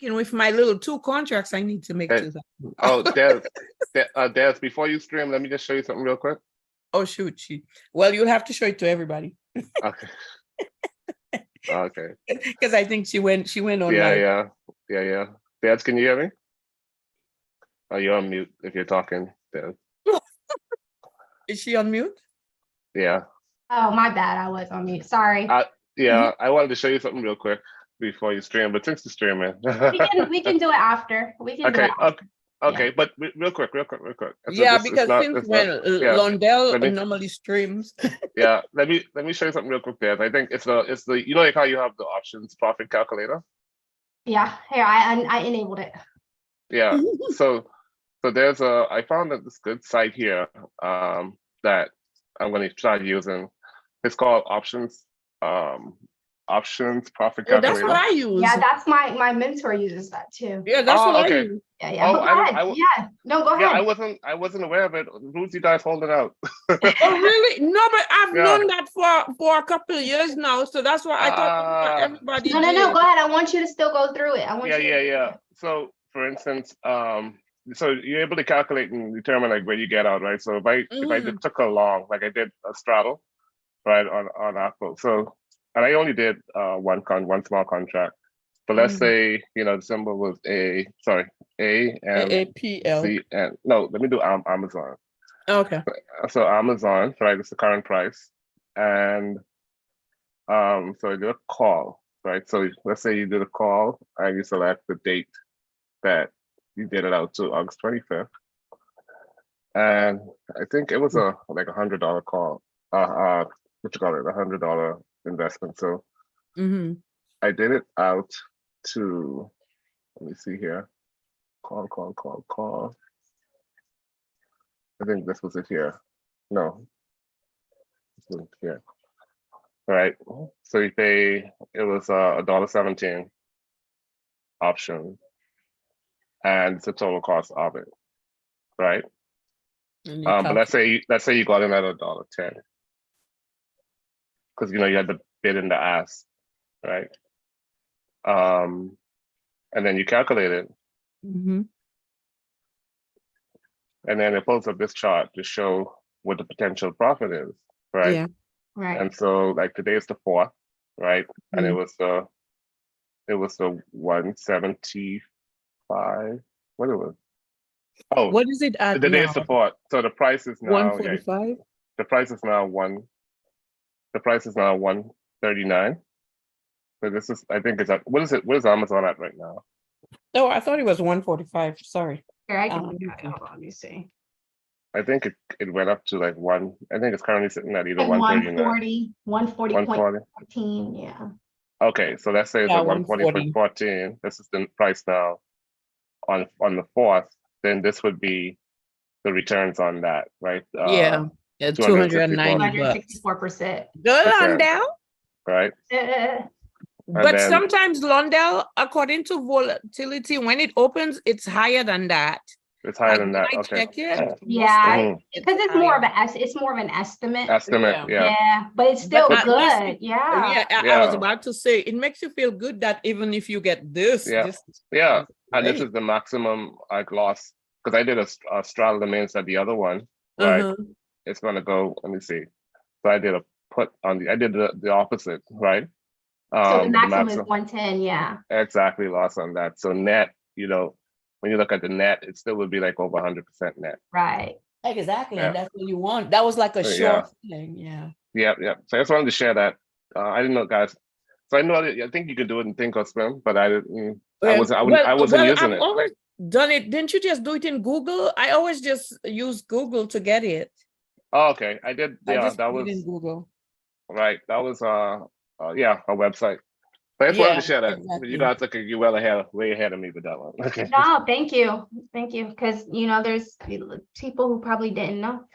with my little 2 contracts, I need to make Hey. 2,000. Oh, Des, before you stream, let me just show you something real quick. Oh, shoot. Well, you'll have to show it to everybody. Okay. Okay. Because I think she went on Yeah. Des, can you hear me? Oh, you're on mute if you're talking, Des. Is she on mute? Yeah. Oh, my bad. I was on mute. Sorry. Yeah, I wanted to show you something real quick before you stream, but since you're streaming. we can do it after. We can do it after. Okay, but real quick. Yeah, because since when Londell normally streams. Yeah, let me show you something real quick there. I think it's the like how you have the options profit calculator. Yeah, here I enabled it. Yeah, so there's I found this good site here that I'm going to try using. It's called Options Profit Calculator. That's what I use. Yeah, that's my mentor uses that too. Yeah, that's what I use. Yeah. Go ahead. No, go ahead. I wasn't aware of it. Who's you guys holding out? Oh, really? No, but I've known that for a couple of years now. So that's why I thought everybody. No. Go ahead. I want you to still go through it. Yeah. So, for instance, so you're able to calculate and determine like where you get out, right? So if I just took a long, like I did a straddle, right, on Apple. So, and I only did one small contract. But let's say, the symbol was A and APL. C, and no, let me do Amazon. Okay. So Amazon, right, it's the current price. And so I did a call, right? So let's say you did a call and you select the date that you did it out to, August 25th. And I think it was like $100 call. $100 investment. So I did it out to, let me see here. Call. I think this was it here. No, this wasn't here. All right. So you pay, it was $1.17 option, and it's the total cost of it, right? But let's say you got in at $1.10, because you had the bid and the ask, right? And then you calculate it. And then it pulls up this chart to show what the potential profit is, right? Yeah. Right. And so like today is the 4th, right? And it was the 175. What it was? Oh, what is it at today now? is the 4th. So the price is now 145. The price is now 139. So this is, I think it's at, what is Amazon at right now? Oh, I thought it was 145. Sorry. Here, I can hold on, let me see. I think it went up to like I think it's currently sitting at either Like 139. 140.14, yeah. Okay, so let's say it's like 140.14. This is the price now on the 4th. Then this would be the returns on that, right? Yeah, 290 bucks. 264%. Good, Londell. Right. But sometimes Londell, according to volatility, when it opens, it's higher than that. It's higher than that. Okay. Check it. Yeah, because it's more of an estimate. Yeah, but it's still good. Yeah. I was about to say it makes you feel good that even if you get this, and this is the maximum like loss, because I did a straddle the mains at the other one, right? It's gonna go. Let me see. So I did a put on I did the opposite, right? So the maximum is 110, yeah. Exactly, loss on that. So net, when you look at the net, it still would be like over 100% net. Right. Exactly, and that's what you want. That was like a short thing, yeah. So I just wanted to share that. I didn't know, guys. So I think you could do it in Thinkorswim, but I didn't. I wasn't using it. I've always done it. Didn't you just do it in Google? I always just use Google to get it. Oh, okay. I did. That was in Google. Right. That was a website. But I just wanted to share that. Exactly. You guys you're way ahead of me with that one. Okay. No, thank you. Because there's people who probably didn't know,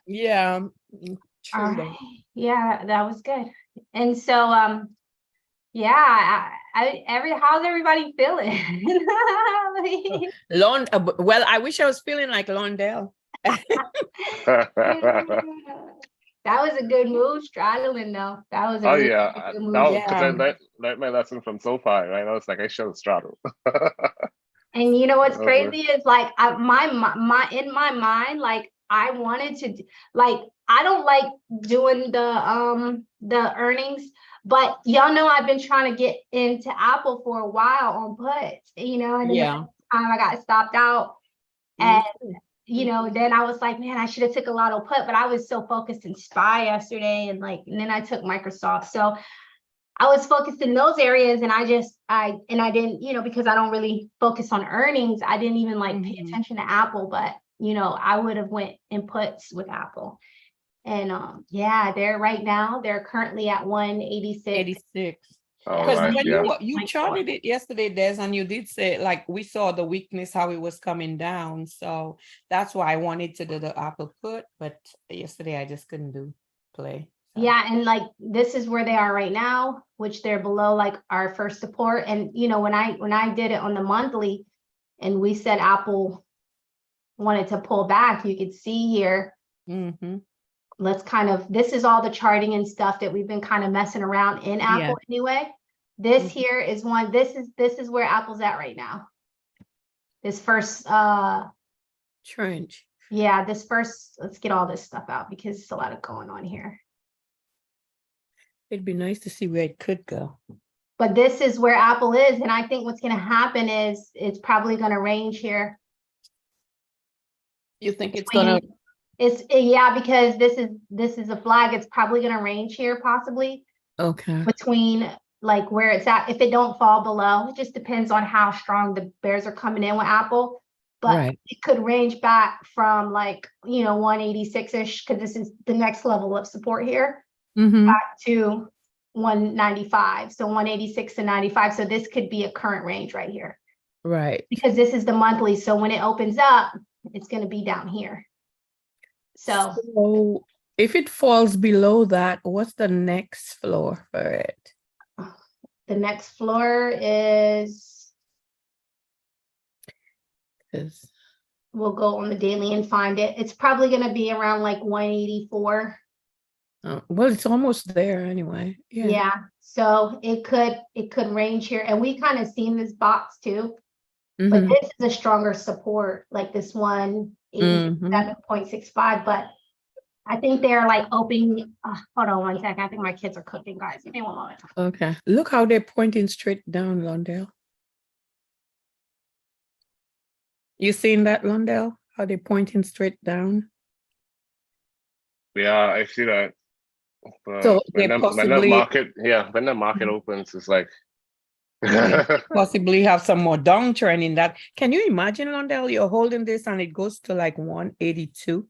Yeah. True. Yeah, that was good. And so how's everybody feeling? Well, I wish I was feeling like Londell. That was a good move, straddling though. That was a really good move. Because I learned my lesson from SoFi, right? I was like, I should have straddled. And you know what's crazy is like my in my mind, like I wanted to like I don't like doing the earnings, but y'all know I've been trying to get into Apple for a while on puts, you know, and then I got stopped out. And you know, then I was like, man, I should have took a lotto put, but I was so focused in SPY yesterday, and then I took Microsoft. So I was focused in those areas, and I didn't, you know, because I don't really focus on earnings, I didn't even like pay attention to Apple, but you know, I would have went in puts with Apple. And yeah, they're currently at 186. Because when you charted it yesterday, Des, and you did say, like, we saw the weakness, how it was coming down. So that's why I wanted to do the Apple put, but yesterday I just couldn't play. So. Yeah, and like this is where they are right now, which they're below like our first support. And you know, when I did it on the monthly, and we said Apple wanted to pull back, you could see here. Let's this is all the charting and stuff that we've been kind of messing around in Apple anyway. This here is this is where Apple's at right now. This first trench. Yeah, this first, let's get all this stuff out because it's a lot of going on here. It'd be nice to see where it could go. But this is where Apple is, and I think what's going to happen is it's probably going to range here. You think it's going to? Yeah, because this is a flag. It's probably going to range here, possibly. Okay. Between like where it's at. If it don't fall below, it just depends on how strong the bears are coming in with Apple. But it could range back from like, you know, 186-ish, because this is the next level of support here, back to 195. So 186 to 95. So this could be a current range right here. Right. Because this is the monthly. So when it opens up, it's going to be down here. So if it falls below that, what's the next floor for it? The next floor is, we'll go on the daily and find it. It's probably going to be around like 184. Well, it's almost there anyway. Yeah. So it could range here, and we kind of seen this box too. But this is a stronger support, like this 187.65. But I think they're like opening. Hold on one second. I think my kids are cooking, guys. Give me one moment. Okay. Look how they're pointing straight down, Londell. You seen that, Londell? How they're pointing straight down? Yeah, I see that. But so when the market opens, it's like possibly have some more downtrend in that. Can you imagine, Londell, you're holding this and it goes to like 182?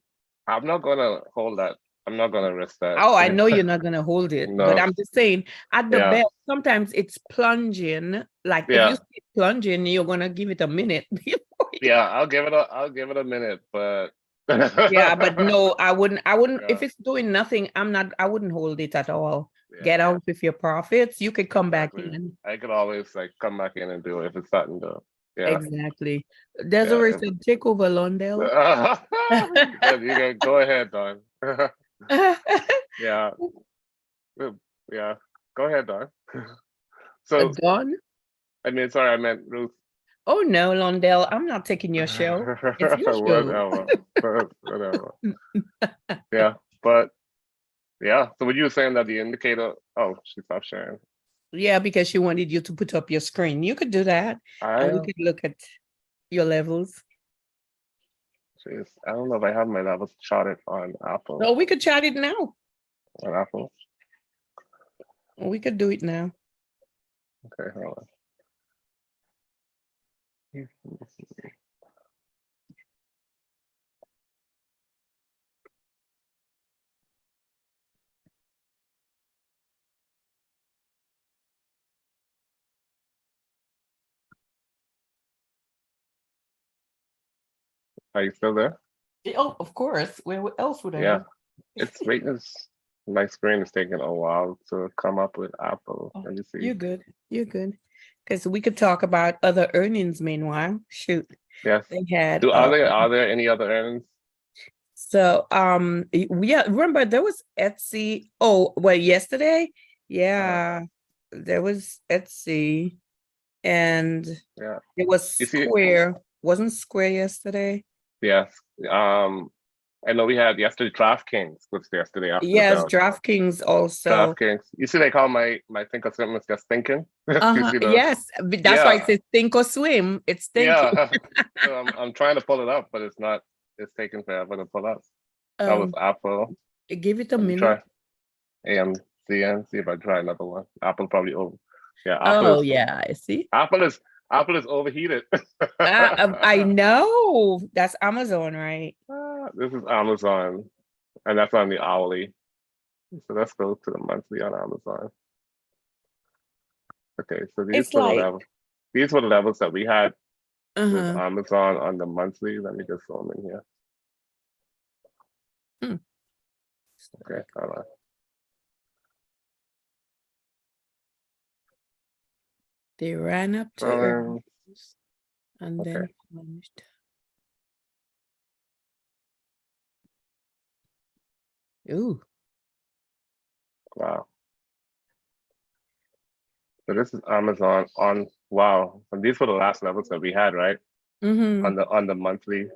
I'm not gonna hold that. I'm not gonna risk that. Oh, I know you're not gonna hold it, No. but I'm just saying at the best, sometimes it's plunging. Like if you see it plunging, you're gonna give it a minute. Yeah, I'll give it a minute, but yeah, but no, I wouldn't if it's doing nothing, I wouldn't hold it at all. Get out with your profits. You could come back in. I could always like come back in and do it if it's starting to Exactly. There's a risk to take over, Londell. You can go ahead, Don. Yeah. Go ahead, Don. So Don? I meant Ruth. Oh no, Londell, I'm not taking your show. It's your show. Whatever. Yeah, but yeah. So what you were saying that the indicator? Oh, she stopped sharing. Yeah, because she wanted you to put up your screen. You could do that. And we could look at your levels. Jeez, I don't know if I have my levels charted on Apple. No, we could chart it now. On Apple? We could do it now. Okay, hold on. Are you still there? Oh, of course. Where else would I? Yeah, it's waiting. My screen is taking a while to come up with Apple. Oh, Let me see. You're good. Because we could talk about other earnings meanwhile. Shoot. Yes. They had. Are there any other earnings? So yeah, remember there was Etsy. Oh, well, yesterday, yeah, there was Etsy, and Yeah. it was You see, Square. Wasn't Square yesterday? yes. I know we had yesterday DraftKings was yesterday after the Yes, bell. DraftKings also. DraftKings. You see, like how my thinkorswim is just thinking. You see the Yes, that's why it says think or swim. It's thinking. yeah. So I'm trying to pull it up, but it's not. It's taking forever to pull up. That was Apple. Give it a Let me minute. try AMCN. See if I try another one. Apple probably over. Yeah, Oh yeah, I see. Apple is overheated. I know that's Amazon, right? This is Amazon, and that's on the hourly. So let's go to the monthly on Amazon. Okay, so these It's were the like levels. These were the levels that we had with uh-huh. Amazon on the monthly. Let me just zoom in here. Okay, hold on. They ran up to earnings and okay. then plunged. Ooh. Wow. So this is Amazon on wow. And these were the last levels that we had, right? On the monthly.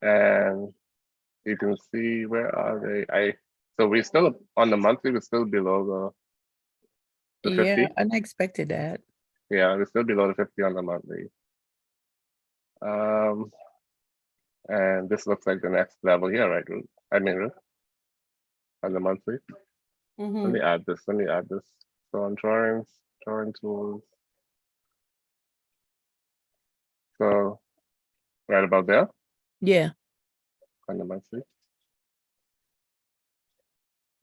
And you can see where are they? So we're still on the monthly, we're still below the 50. Yeah, unexpected that. Yeah, we're still below the 50 on the monthly. And this looks like the next level here, right, Ruth? I mean, Ruth, on the monthly. Let me add this. So on drawing tools. So right about there. Yeah. On the monthly.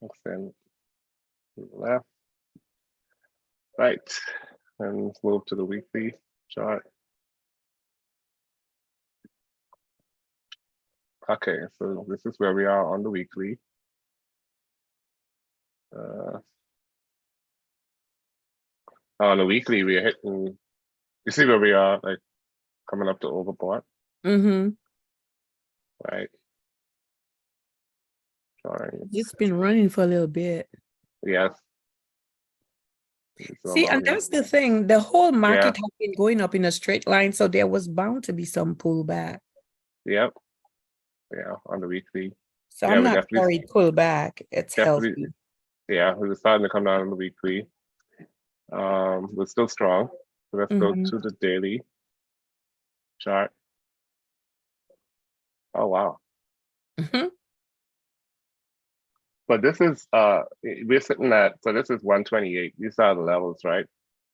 Extend to the left. Right. And let's move to the weekly chart. Okay, so this is where we are on the weekly. On the weekly, we are hitting. You see where we are, like coming up to overbought. Right. Sorry. It's been running for a little bit. Yes. See, and that's the thing. The whole market has been going up in a straight line, so there was bound to be some pullback. Yep. Yeah, on the weekly. So I'm not worried pullback. It's healthy. Yeah, we were starting to come down on the weekly. We're still strong. So let's go to the daily chart. Oh wow. But this is we're sitting at, so this is 128. These are the levels, right?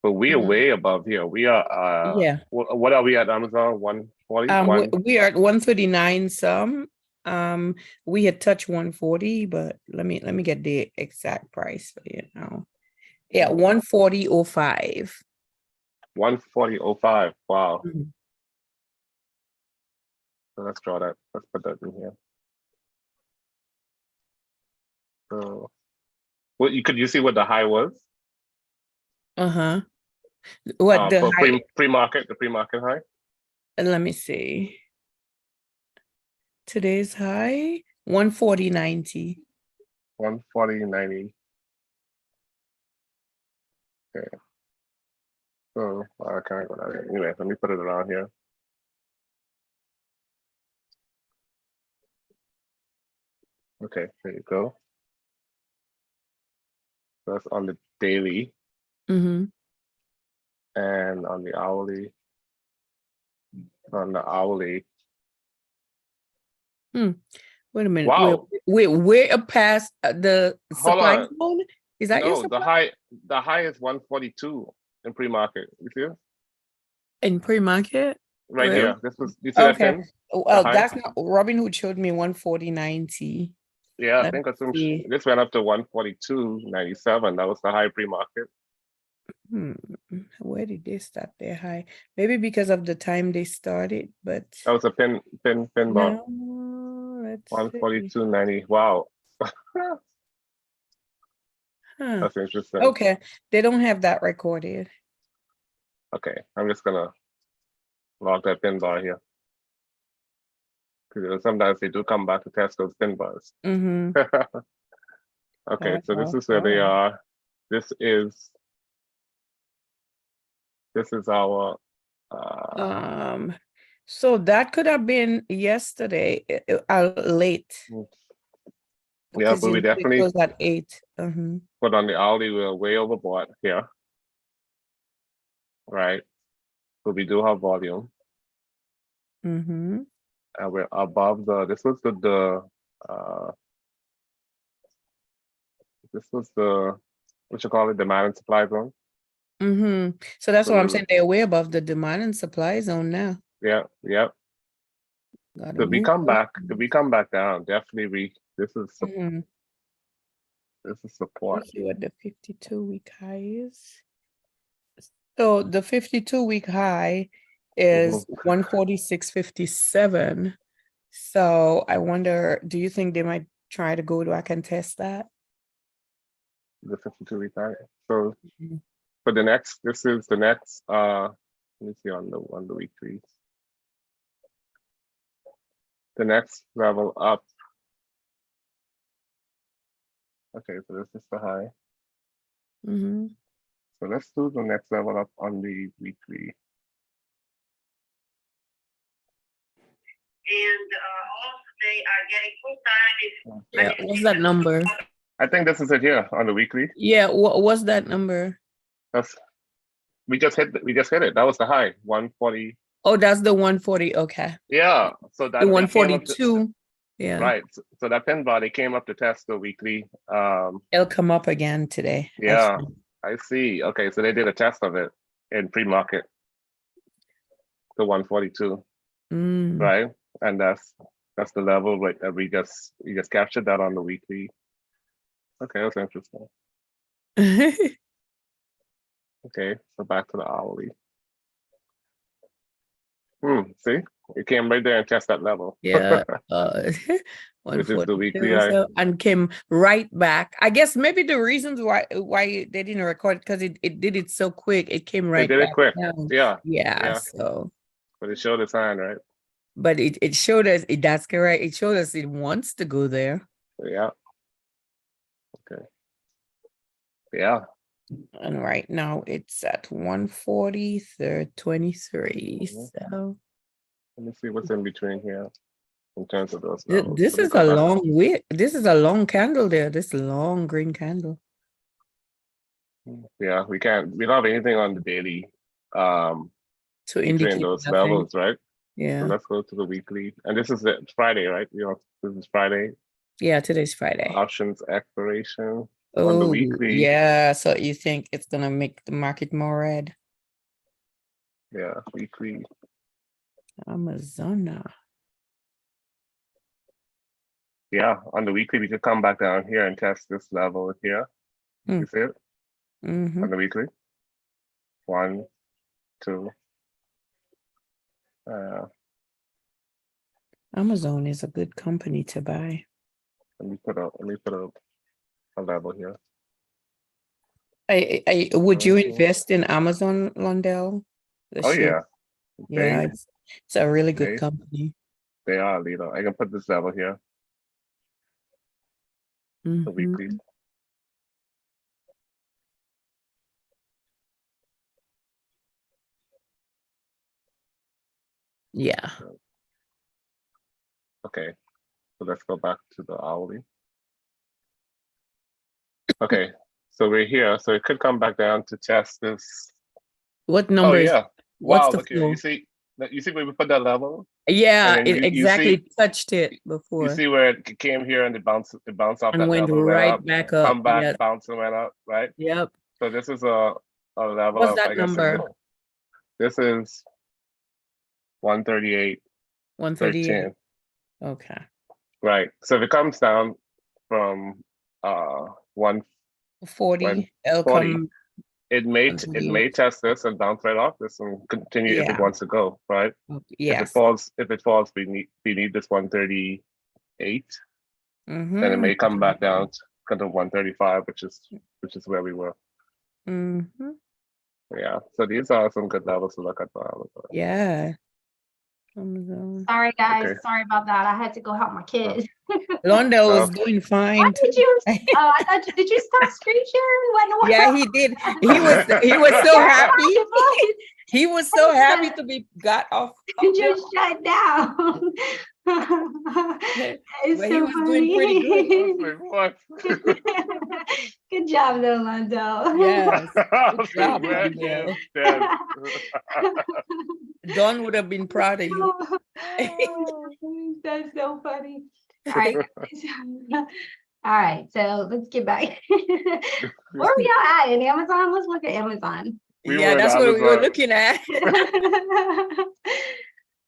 But we are way above here. We are what are we at Amazon? 140? We are at 139 some. We had touched 140, but let me get the exact price for you now. Yeah, 140.05. 140.05. Wow. So let's draw that. Let's put that in here. So what you see what the high was? What the high? Pre-market, the pre-market high? Let me see. Today's high 140.90. 140.90. Okay. So I can't go down here. Anyway, let me put it around here. Okay, there you go. That's on the daily. And on the hourly. On the hourly. Wait a minute. Wow. We're past the supply zone. Is that your supply? The high is 142 in pre-market. You see it? In pre-market? Right here. This was you see that pin? Well, that's not Robinhood showed me 140.90. Yeah, I think this went up to 142.97. That was the high pre-market. Where did they start their high? Maybe because of the time they started, but that was a pin bar. 142.90. Wow. That's interesting. Okay, they don't have that recorded. Okay, I'm just gonna log that pin bar here. Sometimes they do come back to test those thin bars. Mm-hmm. Okay, so this is where they are. This is our so that could have been yesterday, late. Yeah, but we definitely closed at 8. Mm-hmm. But on the hourly, we're way overbought here. Right. So we do have volume. Mm-hmm. And we're above this was the what you call it, demand and supply zone. Mm-hmm. So that's what I'm saying. They're way above the demand and supply zone now. Yeah, yeah. So if we come back down, definitely this is support. Let's see what the 52-week high is. So the 52-week high is 146.57. So I wonder, do you think they might try to go back and test that? The 52-week high. So for the next, this is the next let me see on the weeklies. The next level up. Okay, so this is the high. Mm-hmm. So let's do the next level up on the weekly. And also they are getting full time. Yeah, what's that number? I think this is it here on the weekly. Yeah, what's that number? We just hit it. That was the high, 140. Oh, that's the 140. Okay. Yeah, so that the 142. Yeah. Right. So that pin bar, they came up to test the weekly. It'll come up again today. Yeah, I see. Okay, so they did a test of it in pre-market. The 142. Right, and that's the level right that we just captured that on the weekly. Okay, that's interesting. Okay, so back to the hourly. See, it came right there and test that level. Yeah. Which is the weekly high. And came right back. I guess maybe the reasons why they didn't record, because it did it so quick. It came right back. It did it quick. Down. Yeah. So. But it showed a sign, right? But it showed us, that's correct. It showed us it wants to go there. Yeah. Okay. Yeah. And right now it's at 140.23. So let me see what's in between here in terms of those. This is a long wick. This is a long candle there. This long green candle. Yeah, we don't have anything on the daily to indicate those levels, right? Yeah. So let's go to the weekly. And this is Friday, right? This is Friday. Yeah, today's Friday. Options expiration on the weekly. Yeah, so you think it's gonna make the market more red? Yeah, weekly. Amazon. Yeah, on the weekly we could come back down here and test this level here. You see it? On the weekly. 1, 2. Amazon is a good company to buy. Let me put a level here. Would you invest in Amazon, Londell? Oh yeah. Yeah, it's a really good company. They are, Lito. I can put this level here. The weekly. Yeah. Okay, so let's go back to the hourly. Okay, so we're here. So it could come back down to test this. What number? Oh yeah! Wow, look here. You see where we put that level? Yeah, it exactly touched it before. You see where it came here and it bounced off and that went level, right back up. Come back, bounce and went up, right? Yep. So this is a level. What's that number? This is 138. 138. Okay. Right. So if it comes down from 140, it may test this and bounce right off this and continue if it wants to go, right? Yeah. If it falls, we need this 138. Then it may come back down to 135, which is where we were. Yeah. So these are some good levels to look at. Yeah. Amazon. Sorry, guys. Okay. Sorry about that. I had to go help my kids. Londell was Okay. doing fine. What did you? Oh, I thought. Did you stop screen sharing? What? Yeah, he did. He was so happy. He was so happy to be got off. You just shut down. It's But he so was doing pretty good. funny. What? Good job, though, Londo. Yes. I Good was job, like, man, Londell. Dad. Don would have been proud of you. That's so funny. All right. All right. So let's get back. Where we all at in Amazon? Let's look at Amazon. We Yeah, were that's in what we were Amazon. looking at.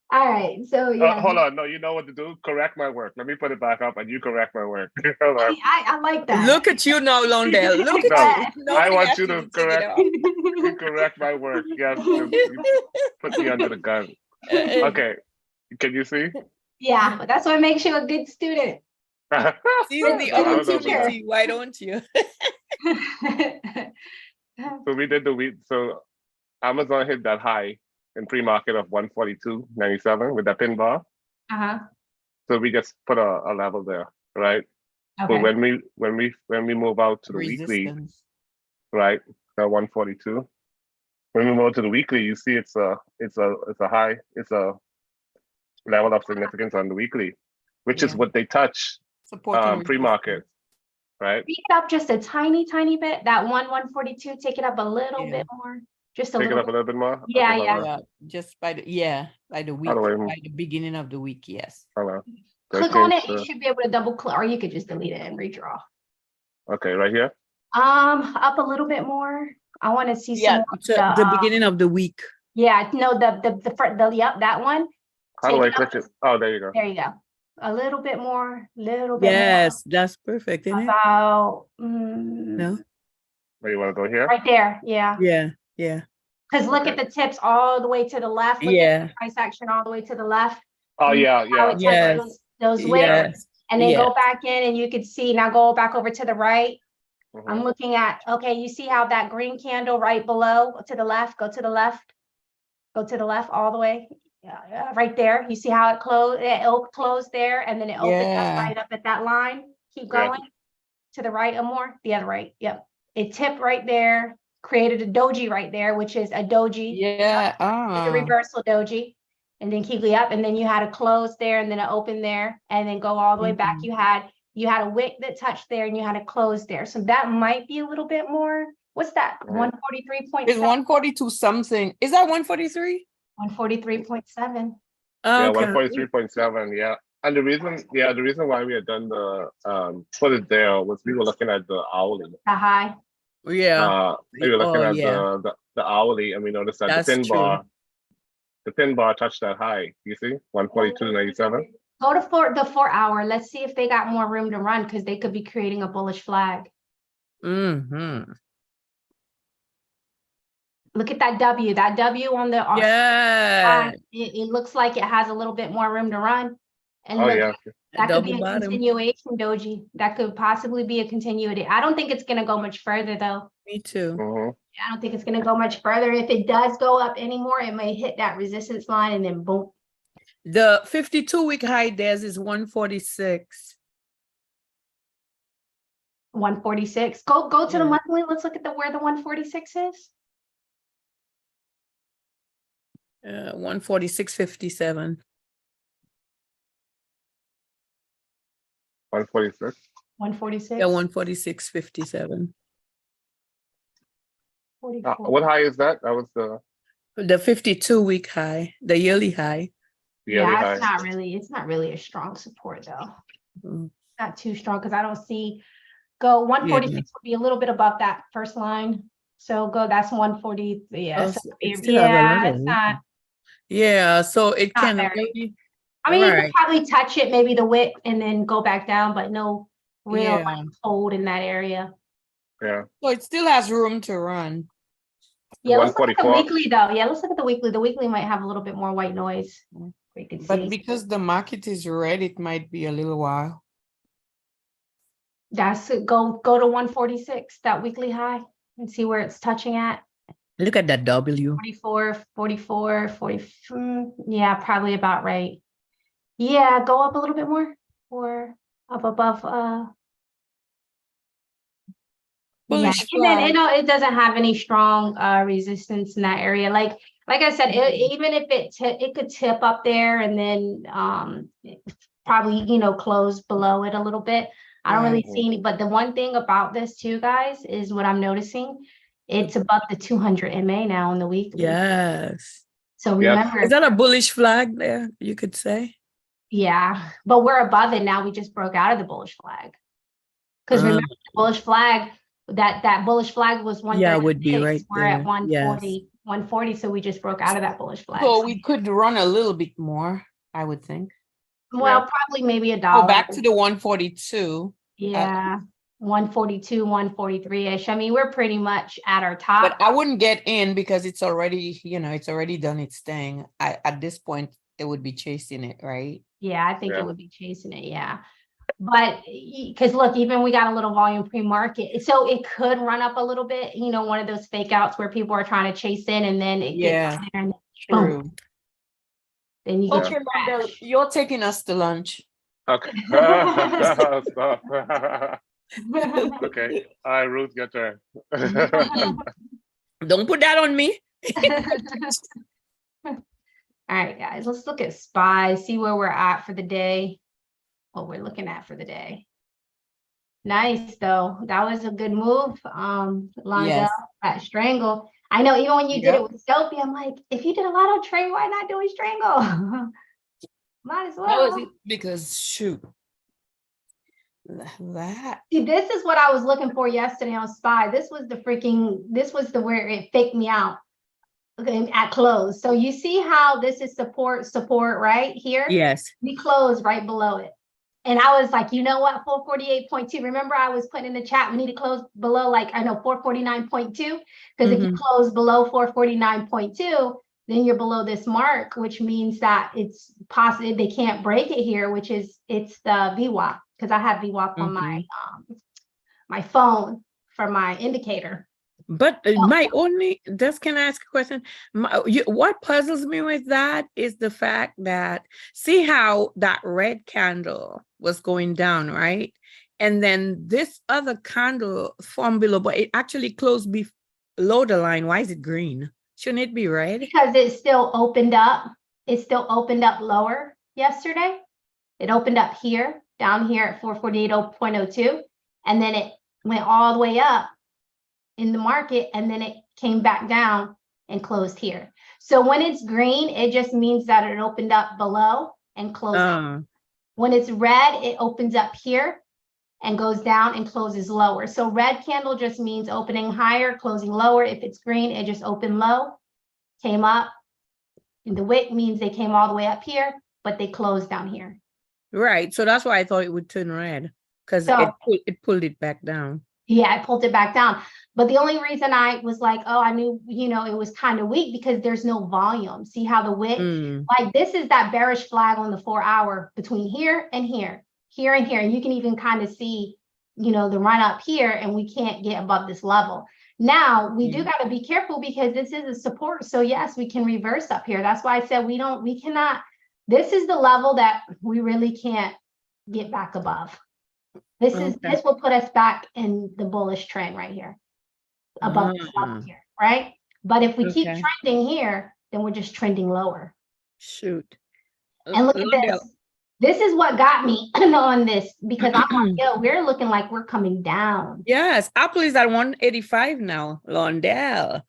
All right. So yeah. Hold on. No, you know what to do? Correct my work. Let me put it back up and you correct my work. Hold on. I like that. Look at you now, Londell. Look at No, you. I Nobody want asked you to take it correct. off. You correct my work. Yes, you put me under the gun. Okay. Can you see? Yeah, but that's what makes you a good student. Seize Good- the good opportunity. Why don't you? So we did the week. So Amazon hit that high in pre-market of 142.97 with that pin bar. Uh-huh. So we just put a level there, right? Okay. But when we move out to the weekly, Resistance. right? 142. When we move to the weekly, you see it's a high, it's a level of significance on the weekly, which is Yeah. what they touch Supporting pre-market, right? Take it up just a tiny bit. That 142, take it up a little Yeah. bit more. Just a Take it little up a little bit more. Yeah, Okay, yeah. hold on, Yeah, just by the week, By the way, by the beginning of the week, yes. hold on. Click on it. 13, You should be able to double click, or you could just delete it and redraw. okay, right here. Up a little bit more. I want to see some Yeah, more. to the beginning of the week. Yeah, no, yep, that one. How do I Take it up. click it? Oh, there you go. There you go. A little bit more, little bit Yes, that's perfect, more. isn't it? About No? Where you want to go here? right there. Yeah. Yeah. Because look at Okay. the tips all the way to the left. Look at Yeah. the price action all the way to the left. Oh You yeah, How it yeah. touches Yes. those wicks, Yes. and then Yeah. go back in, and you could see now. Go back over to the right. I'm Mhm. looking at, okay, you see how that green candle right below, to the left, go to the left, all the way. Yeah, right there. You see how it closed, it closed there, and then it opened up Yeah. right up at that line. Keep Yeah. going to the right or more, the other right. Yep. It tipped right there, created a doji right there, which is a doji. Yeah. It's a reversal doji. And then keep up, and then you had a close there, and then it opened there, and then go all the way back. Mhm. You had a wick that touched there, and you had a close there. So that might be a little bit more. What's that? Mhm. 143.7. It's 142 something. Is that 143? 143.7. Yeah, Okay. 143.7. Yeah. And the reason why we had done the put it there was we were looking at the hourly. The high. Yeah. We were looking Oh, at yeah. the hourly, and we noticed that That's the pin true. bar touched that high. You see, 142.97. Go to the 4 hour. Let's see if they got more room to run, because they could be creating a bullish flag. Mm-hmm. Look at that W. That W on the Yeah. it looks like it has a little bit more room to run. And Oh look, yeah. that could be Double a bottom. continuation doji. That could possibly be a continuity. I don't think it's going to go much further, though. Me too. Mhm. I don't think it's going to go much further. If it does go up anymore, it may hit that resistance line and then boom. The 52-week high theirs is 146. 146. Go to the Yeah. monthly. Let's look at where the 146 is. 146.57. 146. 146. Yeah, 146.57. 44. What high is that? That was the The 52-week high, the yearly high. yearly Yeah, high. it's not really a strong support, though. Mm. Not too strong, because I don't see. Go 146 would be a little bit above that first line. So that's 140. Yeah, Oh, so it still has a lot of it's room. not. Yeah, so it Not can very. maybe. I mean, you Right. could probably touch it, maybe the wick, and then go back down, but no real Yeah. hold in that area. Yeah. So it still has room to run. Yeah, let's look at the 144. weekly, though. Yeah, let's look at the weekly. The weekly might have a little bit more white noise. We can But see. because the market is red, it might be a little while. That's it. Go to 146, that weekly high, and see where it's touching at. Look at that W. 44, 44, 40. Yeah, probably about right. Yeah, go up a little bit more or up above. Yeah, Bullish and then flag. it doesn't have any strong resistance in that area. Like I said, even if it could tip up there and then probably close below it a little bit. I don't really see any, but the one thing about this too, guys, is what I'm noticing. It's above the 200 MA now in the weekly. Yes. So remember, is that a bullish flag there? You could say. Yeah, but we're above it now. We just broke out of the bullish flag. Because remember, the bullish flag, that bullish flag was 136. Yeah, would be right We're there. at 140, 140. So we just broke out of that bullish flag. So we could run a little bit more, I would think. Well, probably maybe $1. Go back to the 142. Yeah, 142, 143-ish. I mean, we're pretty much at our top. But I wouldn't get in because it's already, it's already done its thing. At this point, it would be chasing it, right? Yeah, I think it would be chasing it. Yeah. But because look, even we got a little volume pre-market, so it could run up a little bit, one of those fake outs where people are trying to chase in and then it gets there and true. Boom. Then you Okay, Rondell, you're taking us to lunch. Okay. Stop. Okay. All right, Ruth, your turn. Don't put that on me. All right, guys, let's look at SPY, see where we're at for the day. What we're looking at for the day. Nice though. That was a good move. Londell, that strangle. I know even when you did it with Sophie, I'm like, if you did a lotto trade, why not doing strangle? Might as well. That was it because shoot. That. See, this is what I was looking for yesterday on SPY. This was the where it faked me out. Okay, at close. So you see how this is support, right here? Yes. We closed right below it. And I was like, you know what, 448.2. Remember, I was putting in the chat, we need to close below, 449.2. Because if you close below 449.2, then you're below this mark, which means that it's possible they can't break it here, it's the VWAP. Because I have VWAP on my phone for my indicator. But can I ask a question? What puzzles me with that is the fact that, see how that red candle was going down, right? And then this other candle formed below, but it actually closed below the line. Why is it green? Shouldn't it be red? Because it still opened up. It still opened up lower yesterday. It opened up here, down here at 448.02. And then it went all the way up in the market, and then it came back down and closed here. So when it's green, it just means that it opened up below and closed. When it's red, it opens up here and goes down and closes lower. So red candle just means opening higher, closing lower. If it's green, it just opened low, came up. And the wick means they came all the way up here, but they closed down here. Right. So that's why I thought it would turn red, because it pulled it back down. Yeah, I pulled it back down. But the only reason I was like, oh, I knew, it was kind of weak because there's no volume. See how the wick, this is that bearish flag on the 4 hour between here and here, here and here. And you can even kind of see, the run up here, and we can't get above this level. Now we do got to be careful because this is a support. So yes, we can reverse up here. That's why I said we cannot, this is the level that we really can't get back above. This will put us back in the bullish trend right here, above this level here, right? But if we keep trending here, then we're just trending lower. Shoot. And look at this. This is what got me on this, because I'm like, yo, we're looking like we're coming down. Yes, Apple is at 185 now, Londell.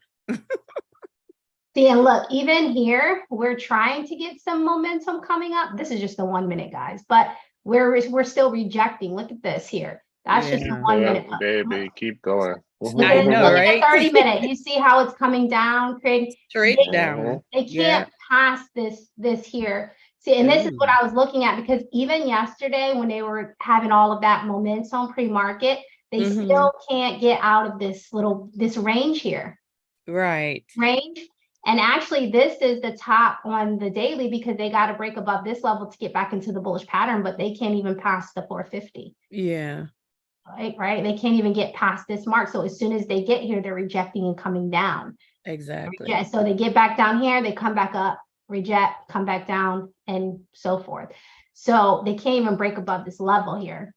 See, and look, even here, we're trying to get some momentum coming up. This is just the 1 minute, guys, but we're still rejecting. Look at this here. That's just a 1 minute. Baby, keep going. I know, right? 30 minute. You see how it's coming down, Craig? Straight down. They can't pass this here. See, and this is what I was looking at, because even yesterday when they were having all of that momentum pre-market, they still can't get out of this range here. Right. Range. And actually, this is the top on the daily because they got to break above this level to get back into the bullish pattern, but they can't even pass the 450. Yeah. Right. They can't even get past this mark. So as soon as they get here, they're rejecting and coming down. Exactly. Yeah, so they get back down here, they come back up, reject, come back down, and so forth. So they can't even break above this level here.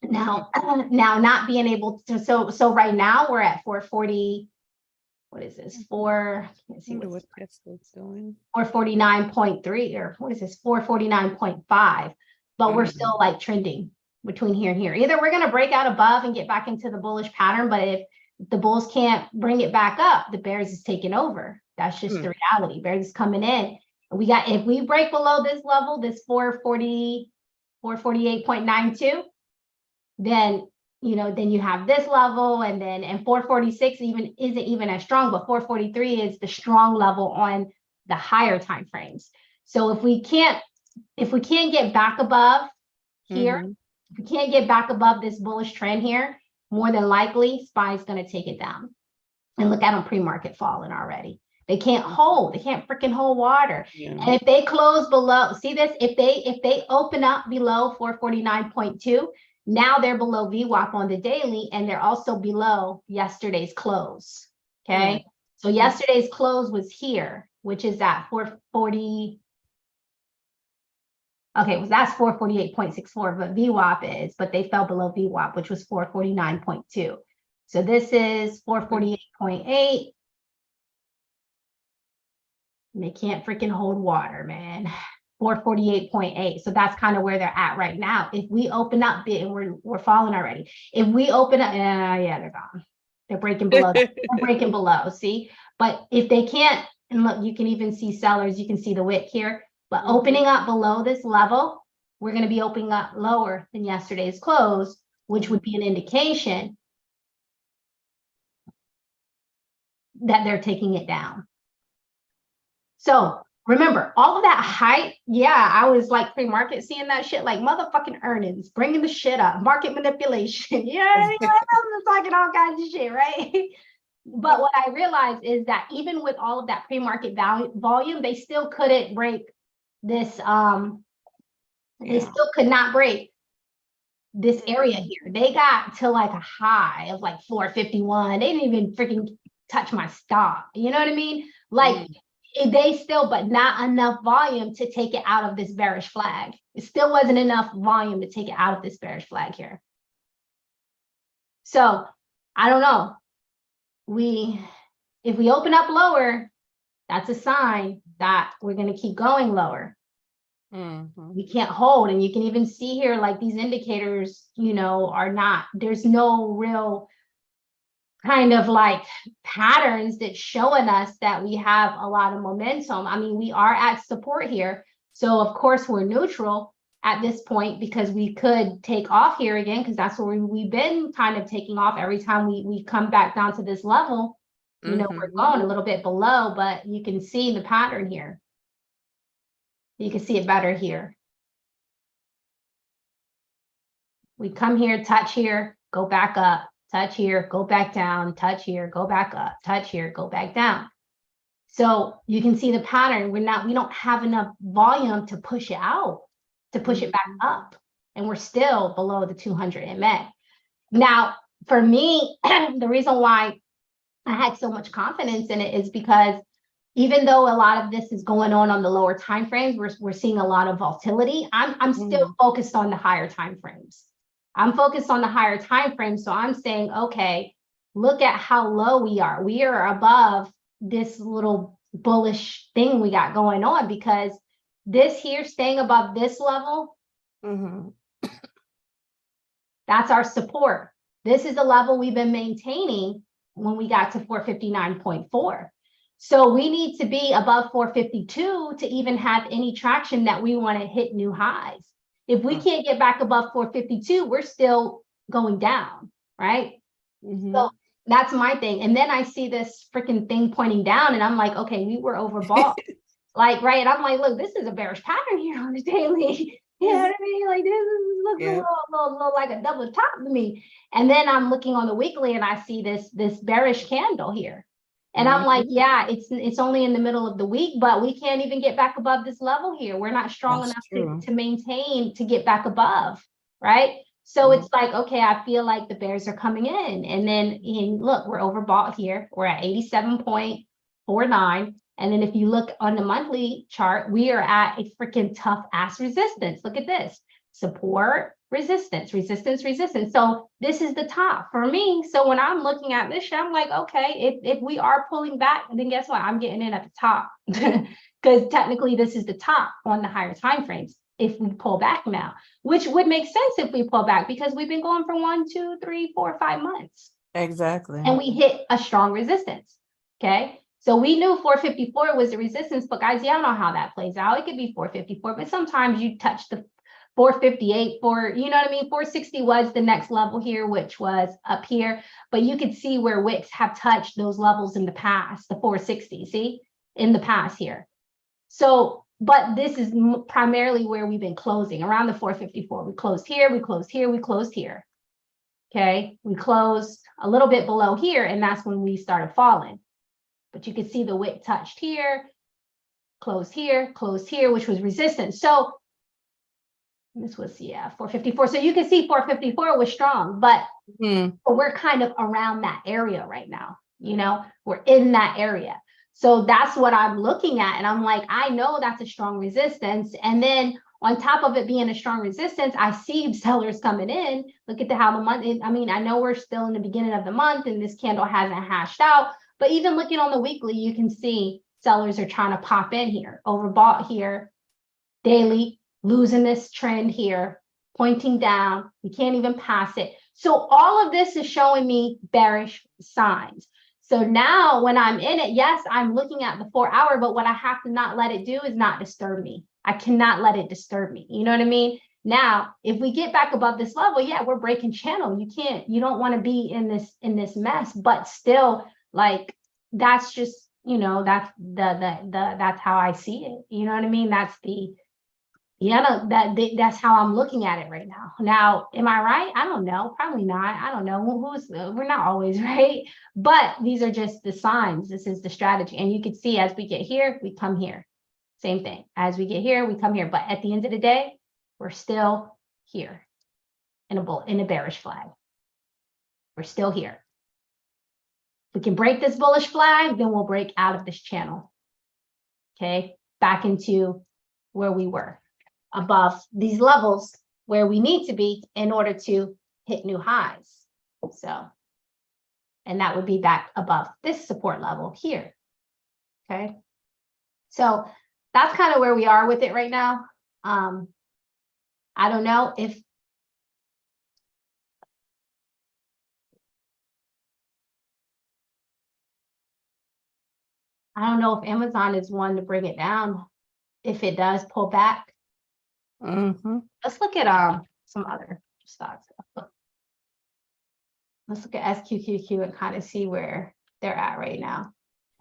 Now, not being able to, so right now we're at 440. What is this? Let's see What Tesla's doing. 449.3, or what is this? 449.5. But we're still like trending between here and here. Either we're going to break out above and get back into the bullish pattern, but if the bulls can't bring it back up, the bears is taking over. That's just the reality. Bears is coming in. If we break below this level, this 448.92, then then you have this level, and 446 isn't even as strong, but 443 is the strong level on the higher time frames. So if we can't get back above here, if we can't get back above this bullish trend here, more than likely SPY is going to take it down. And look at them pre-market falling already. They can't freaking hold water. And if they close below, see this, if they open up below 449.2, now they're below VWAP on the daily, and they're also below yesterday's close. Okay. So yesterday's close was here, which is at 440. Okay, well, that's 448.64, but VWAP is, but they fell below VWAP, which was 449.2. So this is 448.8. They can't freaking hold water, man. 448.8. So that's kind of where they're at right now. If we open up bit, and we're falling already. If we open up, yeah, they're gone. They're breaking below. They're breaking below. See, but if they can't, and look, you can even see sellers. You can see the wick here. But opening up below this level, we're going to be opening up lower than yesterday's close, which would be an indication that they're taking it down. So remember, all of that hype, yeah, I was like pre-market seeing that shit, like motherfucking earnings, bringing the shit up, market manipulation. Yeah, I was talking all kinds of shit, right? But what I realized is that even with all of that pre-market volume, they still couldn't break this. They still could not break this area here. They got to like a high of like 451. They didn't even freaking touch my stop. You know what I mean? Like, they still, but not enough volume to take it out of this bearish flag. It still wasn't enough volume to take it out of this bearish flag here. So I don't know. If we open up lower, that's a sign that we're going to keep going lower. We can't hold. And you can even see here, like these indicators, are not, there's no real kind of like patterns that's showing us that we have a lot of momentum. I mean, we are at support here. So of course we're neutral at this point, because we could take off here again, because that's where we've been kind of taking off every time we come back down to this level. We're going a little bit below, but you can see the pattern here. You can see it better here. We come here, touch here, go back up, touch here, go back down, touch here, go back up, touch here, go back down. So you can see the pattern. We don't have enough volume to push it out, to push it back up. And we're still below the 200 MA. Now, for me, the reason why I had so much confidence in it is because even though a lot of this is going on the lower time frames, we're seeing a lot of volatility. I'm still focused on the higher time frames. I'm focused on the higher time frames. So I'm saying, okay, look at how low we are. We are above this little bullish thing we got going on, because this here staying above this level, that's our support. This is the level we've been maintaining when we got to 459.4. So we need to be above 452 to even have any traction that we want to hit new highs. If we can't get back above 452, we're still going down, right? So that's my thing. And then I see this freaking thing pointing down, and I'm like, okay, we were overbought. Like, right. And I'm like, look, this is a bearish pattern here on the daily. You know what I mean? Like, this looks a little like a double top to me. And then I'm looking on the weekly, and I see this bearish candle here. And I'm like, yeah, it's only in the middle of the week, but we can't even get back above this level here. We're not strong enough to maintain, to get back above, right? So it's like, okay, I feel like the bears are coming in. And then look, we're overbought here. We're at 87.1 49. And then if you look on the monthly chart, we are at a freaking tough ass resistance. Look at this. Support, resistance, resistance, resistance. So this is the top for me. So when I'm looking at this, I'm like, okay, if we are pulling back, then guess what? I'm getting in at the top because technically this is the top on the higher time frames. If we pull back now, which would make sense if we pull back because we've been going for 1, 2, 3, 4, 5 months. Exactly. And we hit a strong resistance. Okay. So we knew 454 was the resistance, but guys, y'all know how that plays out. It could be 454, but sometimes you touch the 458 you know what I mean? 460 was the next level here, which was up here, but you could see where wicks have touched those levels in the past, the 460, see, in the past here. So, but this is primarily where we've been closing around the 454. We closed here, we closed here, we closed here. Okay, we closed a little bit below here, and that's when we started falling. But you can see the wick touched here, closed here, which was resistance. So this was, yeah, 454. So you can see 454 was strong, but we're kind of around that area right now. You know, we're in that area. So that's what I'm looking at. And I'm like, I know that's a strong resistance. And then on top of it being a strong resistance, I see sellers coming in. Look at how the month is. I mean, I know we're still in the beginning of the month and this candle hasn't hashed out, but even looking on the weekly, you can see sellers are trying to pop in here, overbought here, daily, losing this trend here, pointing down. We can't even pass it. So all of this is showing me bearish signs. So now when I'm in it, yes, I'm looking at the 4 hour, but what I have to not let it do is not disturb me. I cannot let it disturb me. You know what I mean? Now, if we get back above this level, yeah, we're breaking channel. You don't want to be in this mess, but still, like, that's just, you know, that's that's how I see it. You know what I mean? That's that's how I'm looking at it right now. Now, am I right? I don't know. Probably not. I don't know. We're not always right, but these are just the signs. This is the strategy. And you can see as we get here, we come here. Same thing. As we get here, we come here. But at the end of the day, we're still here in a bearish flag. We're still here. If we can break this bullish flag, then we'll break out of this channel. Okay, back into where we were, above these levels where we need to be in order to hit new highs. So, and that would be back above this support level here. Okay, so that's kind of where we are with it right now. I don't know if Amazon is one to bring it down if it does pull back. Let's look at some other stocks. Let's look at SQQQ and kind of see where they're at right now.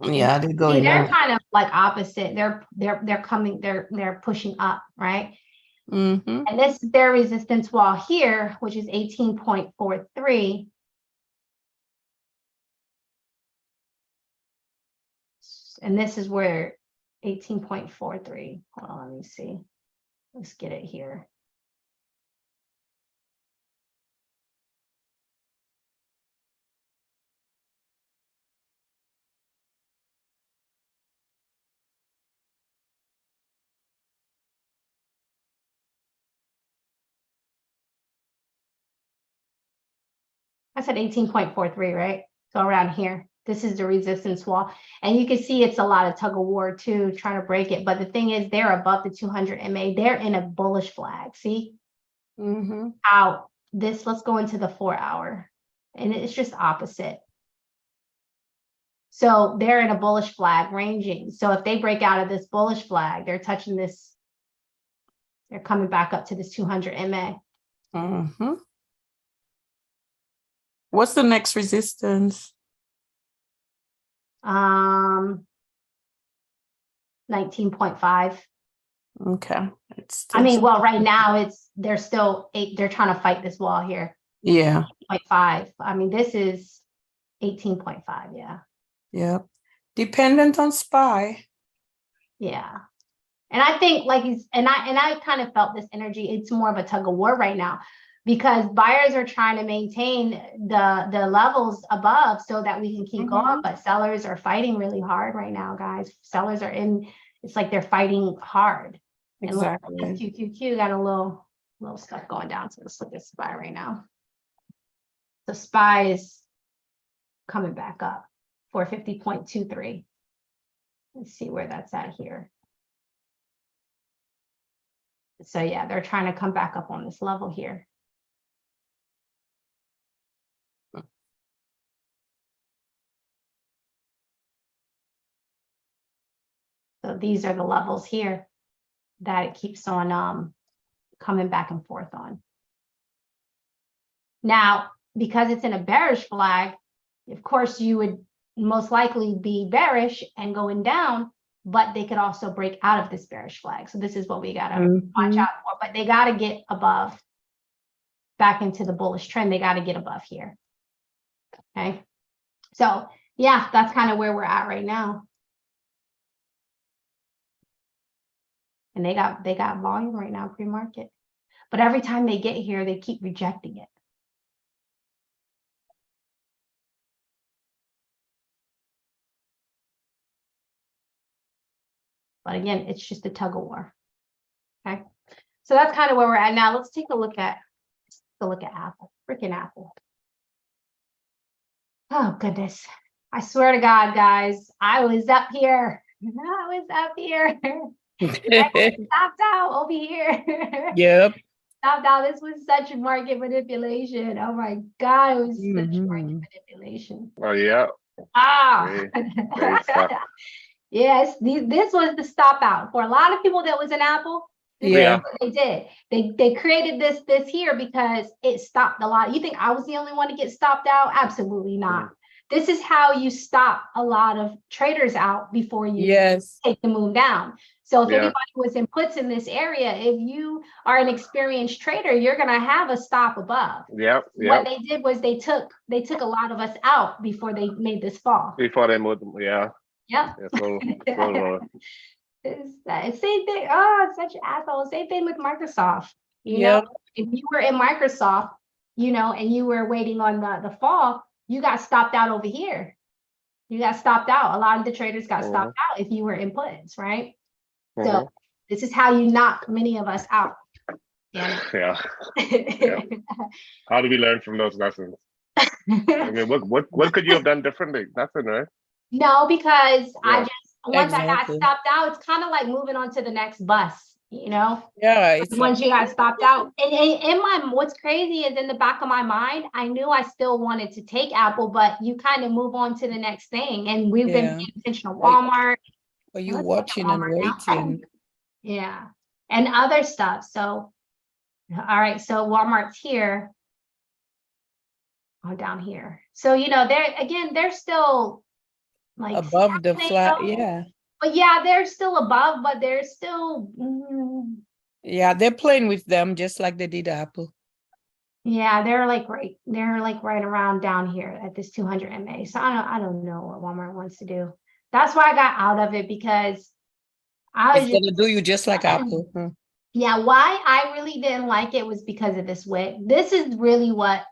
Yeah, they're going. They're kind of like opposite. They're pushing up, right? And this is their resistance wall here, which is 18.43. And this is where 18.43. Hold on, let me see. Let's get it here. I said 18.43, right? So around here. This is the resistance wall. And you can see it's a lot of tug of war too, trying to break it. But the thing is, they're above the 200 MA. They're in a bullish flag. See? How this, let's go into the 4 hour. And it's just opposite. So they're in a bullish flag ranging. So if they break out of this bullish flag, they're touching this. They're coming back up to this 200 MA. What's the next resistance? 19.5. Okay. I mean, well, right now they're still they're trying to fight this wall here. Yeah. 0.5. I mean, this is 18.5. Yeah. Yeah. Dependent on SPY. Yeah. And I think and I kind of felt this energy. It's more of a tug of war right now because buyers are trying to maintain the levels above so that we can keep going, but sellers are fighting really hard right now, guys. Sellers are it's like they're fighting hard. Exactly. And QQQ got a little stuff going down. So let's look at SPY right now. The SPY is coming back up, 450.23. Let's see where that's at here. So yeah, they're trying to come back up on this level here. So these are the levels here that it keeps on coming back and forth on. Now, because it's in a bearish flag, of course, you would most likely be bearish and going down, but they could also break out of this bearish flag. So this is what we got to watch out for. But they got to get above, back into the bullish trend. They got to get above here. Okay. So yeah, that's kind of where we're at right now. And they got volume right now, pre-market. But every time they get here, they keep rejecting it. But again, it's just a tug of war. Okay. So that's kind of where we're at now. Let's take a look at Apple. Freaking Apple. Oh goodness. I swear to God, guys, I was up here. I was up here. Stopped out over here. Yep. Stopped out. This was such market manipulation. Oh my God, it was such market manipulation. Oh yeah. Ah. Very stuck. Yes, this was the stop out for a lot of people that was in Apple. Yeah, they did. They created this here because it stopped a lot. You think I was the only one to get stopped out? Absolutely not. This is how you stop a lot of traders out before you take the move down. So if anybody was in puts in this area, if you are an experienced trader, you're gonna have a stop above. What they did was they took a lot of us out before they made this fall. Before they moved, Yep. It's same thing. Oh, such an asshole. Same thing with Microsoft. You know, if you were in Microsoft, you know, and you were waiting on the fall, you got stopped out over here. You got stopped out. A lot of the traders got stopped out if you were in puts, right? So this is how you knock many of us out. Yeah. How do we learn from those lessons? I mean, what could you have done differently? Nothing, right? No, because I just once I got stopped out, it's kind of like moving on to the next bus, you know? Yeah. Once you got stopped out. And in what's crazy is in the back of my mind, I knew I still wanted to take Apple, but you kind of move on to the next thing. And we've been paying attention to Walmart. Are you watching and waiting? Yeah. And other stuff. So, all right. So Walmart's here. Oh, down here. So, you know, they're still like above the flat. Yeah. But yeah, they're still above, but they're still. Yeah, they're playing with them just like they did Apple. Yeah, they're like right around down here at this 200 MA. So I don't know what Walmart wants to do. That's why I got out of it, because I was gonna do you just like Apple. Yeah, why I really didn't like it was because of this wick. This is really what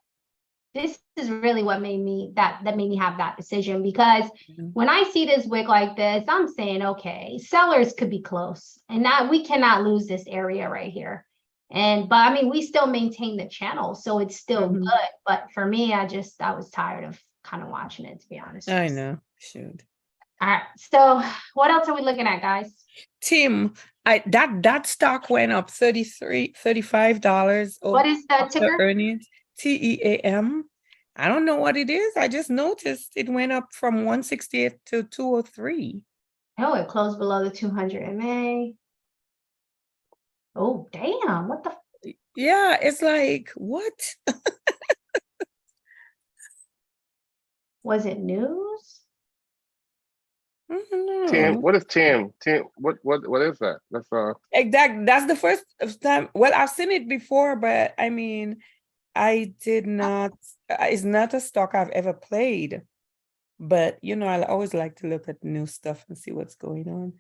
made me that made me have that decision, because when I see this wick like this, I'm saying, okay, sellers could be close, and now we cannot lose this area right here. But I mean, we still maintain the channel, so it's still good. But for me, I was tired of kind of watching it, to be honest. I know. Shoot. All right. So what else are we looking at, guys? Tim, that stock went up $35. What is the ticker? Earnings. TEAM. I don't know what it is. I just noticed it went up from 168 to 203. Oh, it closed below the 200 MA. Oh, damn. What the? Yeah, it's like, what? Was it news? Tim, what is Tim? Tim, what is that? That's exactly. That's the first time. Well, I've seen it before, but I mean, I did not. It's not a stock I've ever played, but you know, I always like to look at new stuff and see what's going on.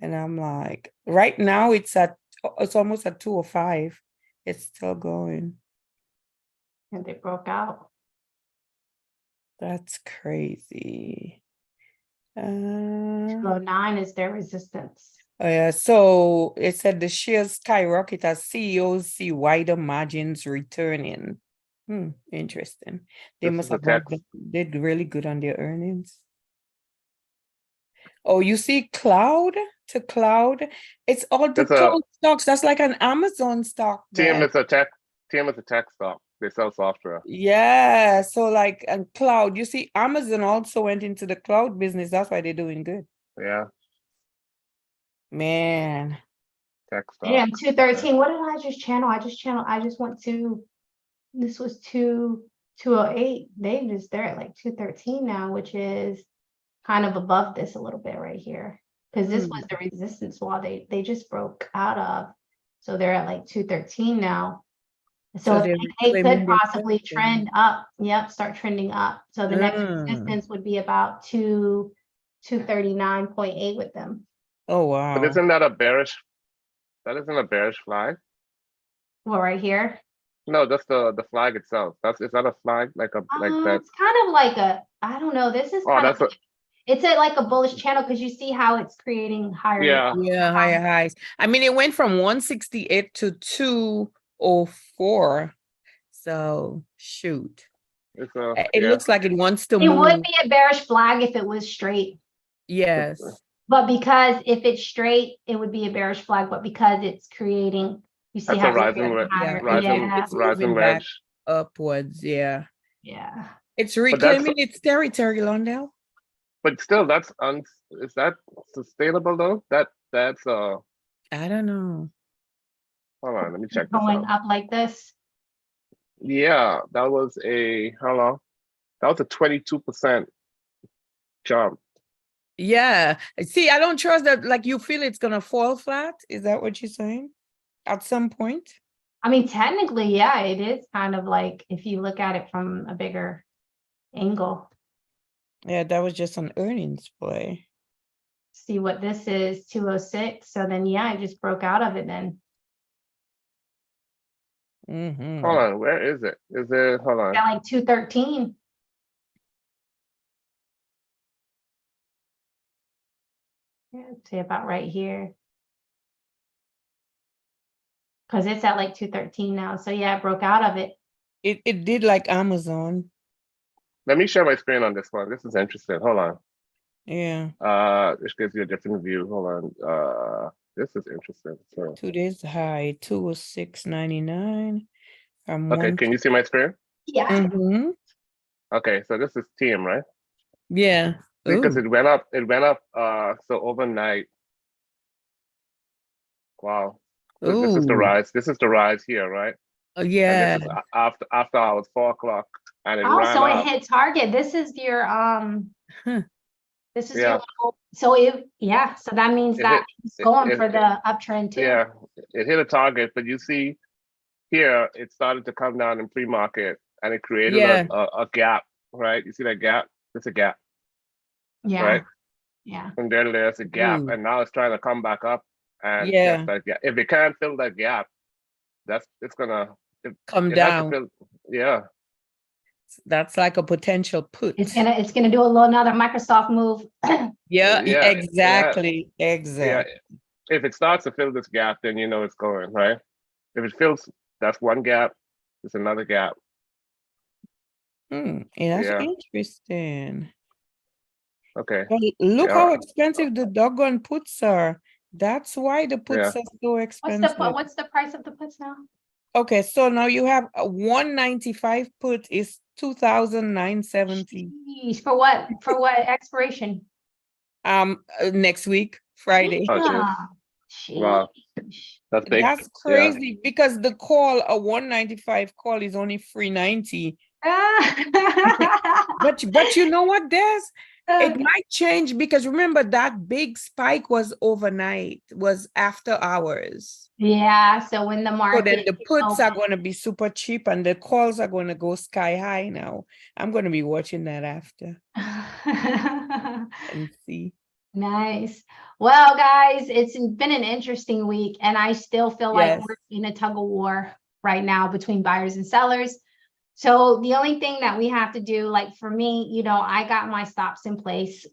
And I'm like, right now it's at it's almost at 205. It's still going. And they broke out. That's crazy. 209 is their resistance. So it said the shares skyrocket as CEOs see wider margins returning. Interesting. They This must is a have text. did really good on their earnings. Oh, you see cloud to cloud. It's all the It's a cloud stocks. That's like an Amazon stock TM there. is a tech. TM is a tech stock. They sell software. Yeah. So like and cloud, you see Amazon also went into the cloud business. That's why they're doing good. Yeah, Man. tech stock. Yeah, 213. What did I just went to, this was 208. They're at like 213 now, which is kind of above this a little bit right here. Because this was the resistance wall they just broke out of. So they're at like 213 now. So they're they reclaiming could their possibly position. trend up. Yep, start trending up. So the next resistance would be about 239.8 with them. Oh But wow. isn't that a bearish? That isn't a bearish flag. Well, right here. No, that's the flag itself. Is that a flag like a like that? It's kind of like a, I don't know. This is Oh, kind that's of, it's like a bullish channel because you see how it's creating higher. Yeah. Higher highs. I mean, it went from 168 to 204. So shoot. It looks like it wants to It move. would be a bearish flag if it was straight. Yes. But because if it's straight, it would be a bearish flag. But because it's creating, you see That's how a rising moving back wedge upwards. Yeah. Yeah. It's reclaiming its territory, Londell. But still, is that sustainable though? That's I don't know. Hold on, let me check this Going out. up like this. Yeah, that was how long? That was a 22% jump. Yeah. See, I don't trust that. Like you feel it's gonna fall flat. Is that what you're saying? At some point? I mean, technically, yeah, it is kind of like if you look at it from a bigger angle. Yeah, that was just an earnings play. See what this is, 206. So then, yeah, it just broke out of it then. Hold on, where is it? Hold on. Got like 213. Yeah, I'd say about right here. Because it's at like 213 now. So yeah, it broke out of it. It did like Amazon. Let me share my screen on this one. This is interesting. Hold on. Yeah. This gives you a different view. Hold on. This is interesting. So 2 days high, 206.99. Okay, can you see my screen? Yeah. Okay, so this is TM, right? Yeah. Because it went up, so overnight. Wow. This is the rise. This is the rise here, right? Oh, yeah. And this is after hours, 4 o'clock. And it ran so up. It hit target. This is your this is Yeah. your, so so that means that it's going for the uptrend too. Yeah, it hit a target, but you see here it started to come down in pre-market and it created a gap, right? You see that gap? It's a gap. Yeah. Right? Yeah. And there's a gap, and now it's trying to come back up. And if it can't fill that gap, it's gonna come down. Yeah. That's like a potential put. It's gonna do another Microsoft move. Exactly. Yeah. If it starts to fill this gap, then you know it's going, right? If it fills, that's one gap, it's another gap. That's interesting. Okay. Well, look how expensive the doggone puts are. That's why the puts are so expensive. What's the price of the puts now? Okay, so now you have a 195 put is 2,970. For what? For what expiration? Next week, Friday. Wow. That's big. That's crazy because the call, a 195 call is only 390. But you know what, Des? It might change because remember that big spike was overnight, was after hours. Yeah, so when the market, so then the puts are going to be super cheap and the calls are going to go sky high now. I'm going to be watching that after and see. Nice. Well, guys, it's been an interesting week, and I still feel like Yes. we're in a tug of war right now between buyers and sellers. So the only thing that we have to do, like for me, you know, I got my stops in place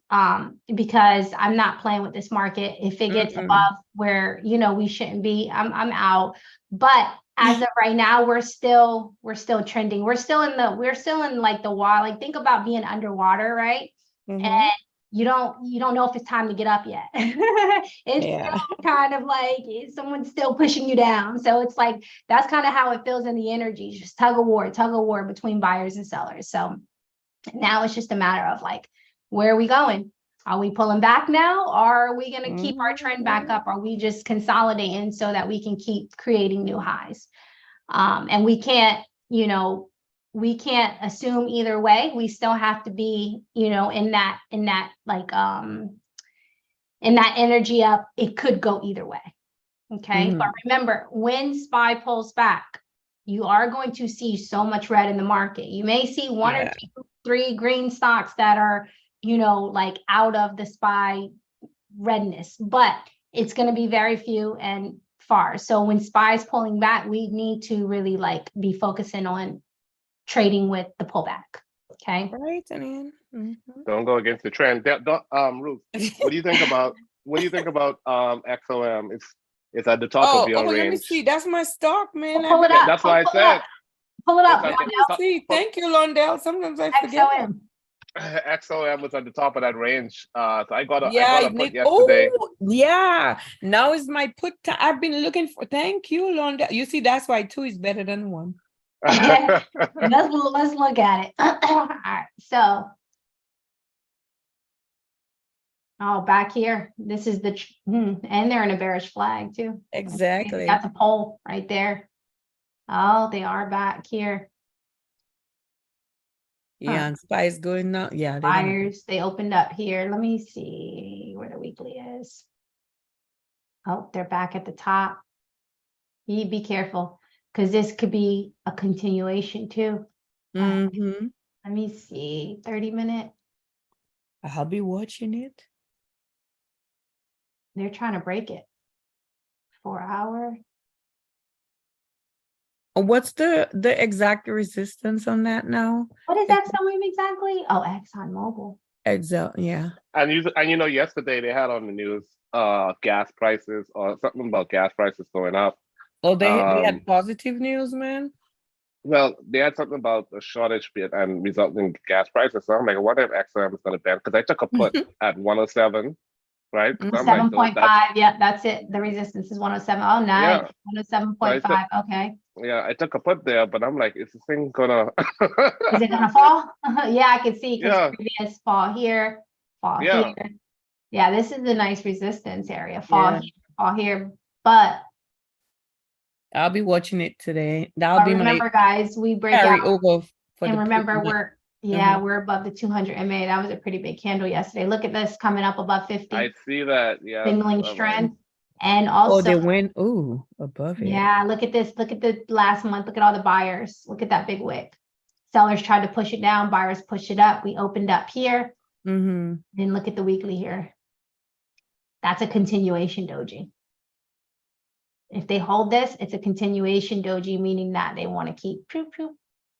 because I'm not playing with this market. If it gets above where, you know, we shouldn't be, I'm out. But as of right now, we're still trending. We're still in like the water. Like think about being underwater, right? And you don't know if it's time to get up yet. It's still kind of like someone's still pushing you down. So it's like that's kind of how it feels in the energy, just tug of war between buyers and sellers. So now it's just a matter of like, where are we going? Are we pulling back now, or are we going to keep our trend back up? Are we just consolidating so that we can keep creating new highs? And we can't, you know, we can't assume either way. We still have to be, you know, in that like in that energy up. It could go either way. Okay. But remember, when SPY pulls back, you are going to see so much red in the market. You may see one or two, three green stocks that are, you know, like out of the SPY redness, but it's going to be very few and far. So when SPY is pulling back, we need to really like be focusing on trading with the pullback. Okay. Right, I mean, Don't go against the trend. Ruth, what do you think about XOM? It's at the top of your range. Let me see. That's my stock, man. Pull it up. That's why I said. Pull it up. Let me see. Thank you, Londell. Sometimes I forget. XOM was at the top of that range. So I got a put yesterday. Oh, yeah. Now is my put. I've been looking for. Thank you, Londell. You see, that's why 2 is better than 1. Okay. Let's look at it. All right. So, back here, this is the and they're in a bearish flag too. Exactly. That's a pole right there. Oh, they are back here. Yeah, and SPY is going now. Yeah, Buyers, they opened up here. Let me see where the weekly is. Oh, they're back at the top. You be careful, because this could be a continuation too. Let me see, 30-minute. I'll be watching it. They're trying to break it. 4 hour. What's the exact resistance on that now? What is that showing exactly? Oh, Exxon Mobil. Exactly. Yeah. And you know, yesterday they had on the news gas prices or something about gas prices going up. Oh, they had positive news, man. Well, they had something about a shortage bit and resulting gas prices. So I'm like, what if XOM is going to bend? Because I took a put at 107, right? So 7.5. Yeah, that's it. The resistance is 107. Oh, nice. Yeah. 107.5. Okay. Yeah, I took a put there, but I'm like, is this thing gonna? Is it gonna fall? Yeah, I can see because previous fall here, fall here. Yeah, this is a nice resistance area. Fall here, fall here. But I'll be watching it today. That'll be remember, guys, we break out over for and remember we're above the 200 MA. That was a pretty big candle yesterday. Look at this coming up above 50. I see that. Yeah, signaling strength. And also, they went above it. Yeah, look at this. Look at the last month. Look at all the buyers. Look at that big wick. Sellers tried to push it down. Buyers pushed it up. We opened up here. Then look at the weekly here. That's a continuation doji. If they hold this, it's a continuation doji, meaning that they want to keep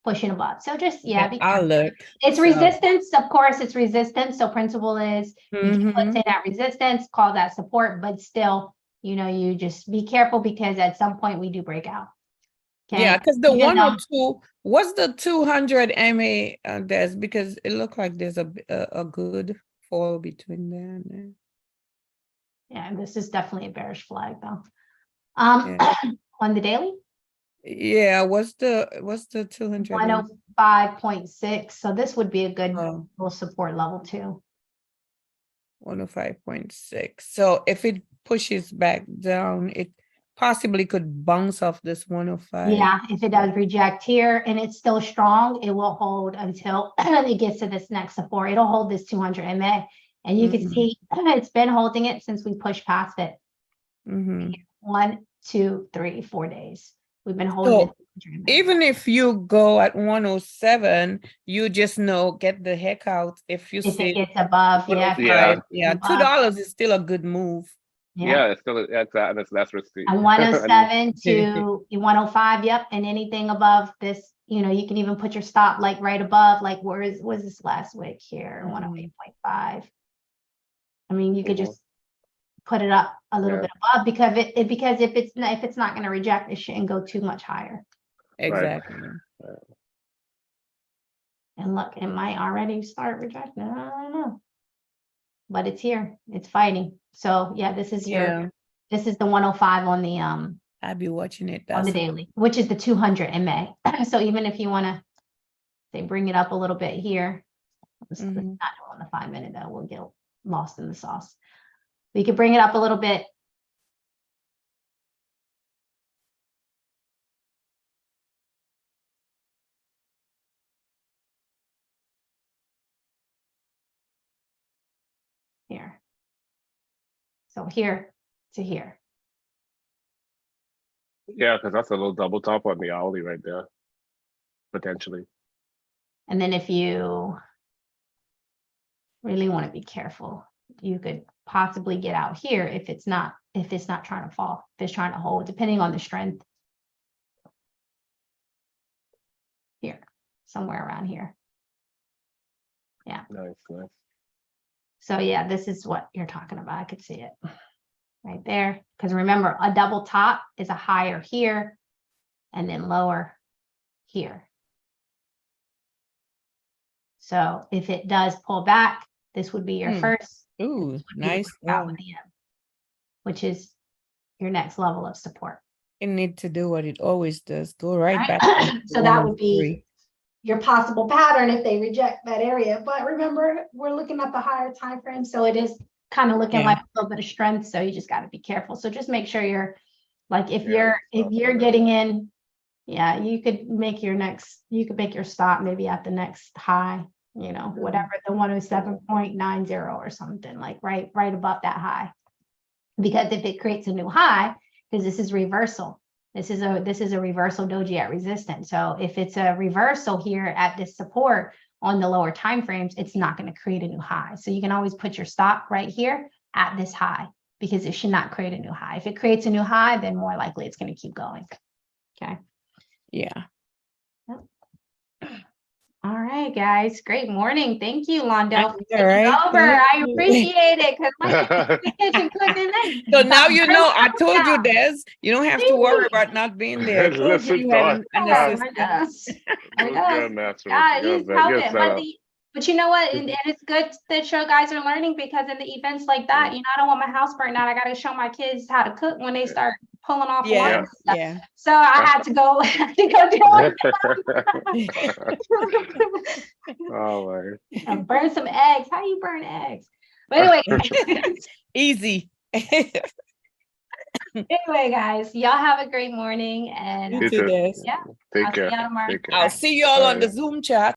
pushing above. So just I'll look. It's resistance, of course. It's resistance. So principle is you put in that resistance, call that support, but still. You know, you just be careful because at some point we do break out. Okay? Yeah, because the 102, what's the 200 MA there's because it looked like there's a good fall between there and there. Yeah, this is definitely a bearish flag though. On the daily? Yeah, what's the 200? 105.6. So this would be a good little support level too. 105.6. So if it pushes back down, it possibly could bounce off this 105. Yeah, if it does reject here and it's still strong, it will hold until it gets to this next support. It'll hold this 200 MA. And you can see it's been holding it since we pushed past it. 1, 2, 3, 4 days. We've been holding So, it. even if you go at 107, you just know, get the heck out. If you If see it gets above, yeah. if it Yeah. gets yeah, above, $2 is still a good move. Yeah, it's still exactly, and it's less risky. And 107 to 105, yep. And anything above this, you know, you can even put your stop like right above, like where's this last wick here? 108.5. I mean, you could just put it up a little bit above because because if it's not going to reject, it shouldn't go too much higher. Exactly. Right. And look, it might already start rejecting. I don't know. But it's here. It's fighting. So yeah, this is this is the 105 on the I'll be watching it. on the daily, which is the 200 in May. So even if you want to say bring it up a little bit here, let's not do on the 5 minute though, we'll get lost in the sauce. We could bring it up a little bit. Here. So here to here. Yeah, because that's a little double top on the hourly right there, potentially. And then if you really want to be careful, you could possibly get out here if it's not trying to fall, if it's trying to hold, depending on the strength. Here, somewhere around here. Yeah. Nice. So yeah, this is what you're talking about. I could see it right there. Because remember, a double top is a higher here and then lower here. So if it does pull back, this would be your first. Ooh, nice. Which is your next level of support. It need to do what it always does. Go right back. So that would be your possible pattern if they reject that area. But remember, we're looking at the higher time frame, so it is kind of looking like a little bit of strength. So you just got to be careful. So just make sure you're like if you're getting in, yeah, you could make your stop maybe at the next high, you know, whatever, the 107.90 or something, like right above that high. Because if it creates a new high, because this is reversal. This is a reversal doji at resistance. So if it's a reversal here at this support on the lower time frames, it's not going to create a new high. So you can always put your stop right here at this high because it should not create a new high. If it creates a new high, then more likely it's going to keep going. Okay. Yeah. Yep. All right, guys. Great morning. Thank you, Londell. I appreciate it because my kitchen cooking. So now you know. I told you, Des, you don't have to worry about not being there. But you know what? And it's good that you guys are learning because in the events like that, you know, I don't want my house burnt out. I got to show my kids how to cook when they start pulling off. So I had to go. Burn some eggs. How do you burn eggs? But anyway, easy. Anyway, guys, y'all have a great morning and you too, yeah, Take care. See y'all tomorrow. I'll see you all on the Zoom chat.